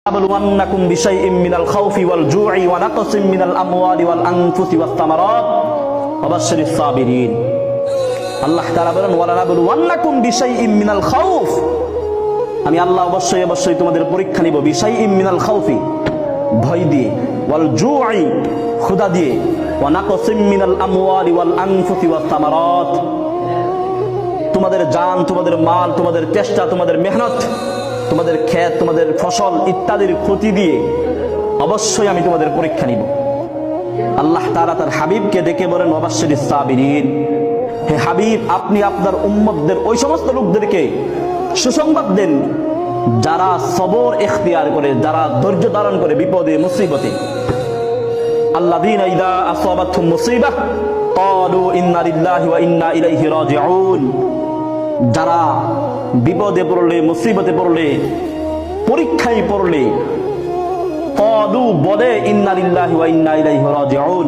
نبلونكم بشيء من الخوف والجوع ونقص من الأموال والأنفس والثمرات وبشر الصابرين আল্লাহ তাআলা বলেন ওয়ালানাবলুওয়ান্নাকুম বিশাইইম মিনাল খাউফ, আমি আল্লাহ অবশ্যই অবশ্যই তোমাদের পরীক্ষা নিব বিশাইইম মিনাল খাউফি, ভয় দিয়ে, ওয়াল জুই, ক্ষুধা দিয়ে, ওয়া নাকসিম মিনাল আমওয়ালি ওয়াল আনফুসি ওয়াস সামারাত, তোমাদের জান, তোমাদের মাল, তোমাদের চেষ্টা, তোমাদের মেহনত, তোমাদের ক্ষেত, তোমাদের ফসল ইত্যাদির ক্ষতি দিয়ে অবশ্যই আমি তোমাদের পরীক্ষা নিব। আল্লাহ তাআলা তার হাবিবকে ডেকে বলেন ওয়াবাশশিরিস সাবিরিন, হে হাবিব আপনি আপনার উম্মতদের ওই সমস্ত লোকদেরকে সুসংবাদ দেন যারা সবর ইখতিয়ার করে, যারা ধৈর্য ধারণ করে বিপদে মুসিবতে। আল্লাযীনা ইযা আসাবাতহুম মুসিবাহ ক্বালু ইন্না লিল্লাহি ওয়া ইন্না ইলাইহি রাজিউন, যারা বিপদে পড়লে, মুসিবতে পড়লে, পরীক্ষায় পড়লে ক্বালু বলে ইন্না লিল্লাহি ওয়া ইন্না ইলাইহি রাজিউন,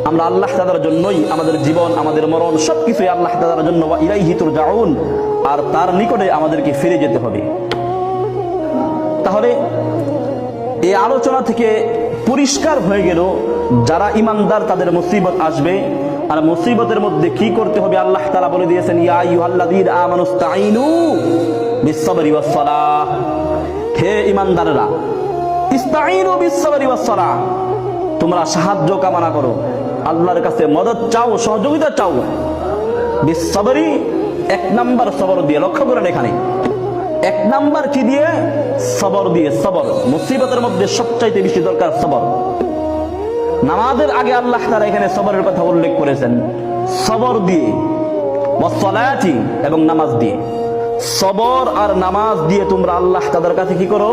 আমরা আল্লাহ তাআলার জন্যই আমাদের জীবন, আমাদের মরণ সবকিছুই আল্লাহ তাআলার জন্য, ওয়া ইলাইহি তুরজাউন, আর তার নিকটে আমাদেরকে ফিরে যেতে হবে। তাহলে এই আলোচনা থেকে পরিষ্কার হয়ে গেল যারা ঈমানদার তাদের মুসিবত আসবে, আর মুসিবতের মধ্যে কি করতে হবে আল্লাহ তাআলা বলে দিয়েছেন ইয়া আইয়ুহাল্লাযীনা আমানুস্তাঈনু বিস-সাবরি ওয়াস-সালাহ, হে ঈমানদাররা ইস্তাঈনু বিস-সাবরি ওয়াস-সালাহ, তোমরা সাহায্য কামনা করো, আল্লাহর কাছে মদদ চাও, সহযোগিতা চাও। বিস-সাবরি, এক নাম্বার সবর দিয়ে, লক্ষ্য করেন এখানে এক নাম্বার কি দিয়ে? সবর দিয়ে। সবর মুসিবতের মধ্যে সবচাইতে বেশি দরকার সবর। নামাজের আগে আল্লাহ তাআলা এখানে সবরের কথা উল্লেখ করেছেন, সবর দিয়ে, ওয়াস-সালাতি, এবং নামাজ দিয়ে। সবর আর নামাজ দিয়ে তোমরা আল্লাহ তাআলার কাছে কি করো?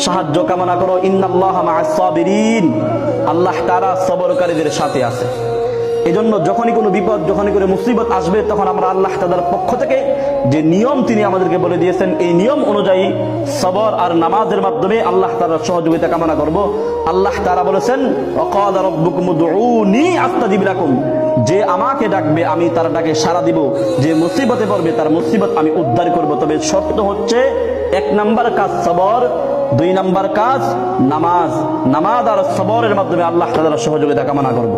সাহায্য কামনা করো। ইন্নাল্লাহা মা'আস-সাবিরিন, আল্লাহ তাআলা সবরকারীদের সাথে আছে। এজন্য যখনই কোনো বিপদ, যখনই কোনো মুসিবত আসবে, তখন আমরা আল্লাহ তাআলার পক্ষ থেকে যে নিয়ম তিনি আমাদেরকে বলে দিয়েছেন, এই নিয়ম অনুযায়ী সবর আর নামাজের মাধ্যমে আল্লাহ তাআলার সহযোগিতা কামনা করব। আল্লাহ তাআলা বলেছেন ওয়াকালা রাব্বুকুম উদউনি আস্তাজিব লাকুম, যে আমাকে ডাকবে আমি তার ডাকে সাড়া দিব, যে মুসিবতে পড়বে তার মুসিবত আমি উদ্ধার করব। তবে শর্ত হচ্ছে, এক নাম্বার কাজ সবর, দুই নাম্বার কাজ নামাজ। নামাজ আর সবরের মাধ্যমে আল্লাহ তাআলার সহযোগিতা কামনা করব।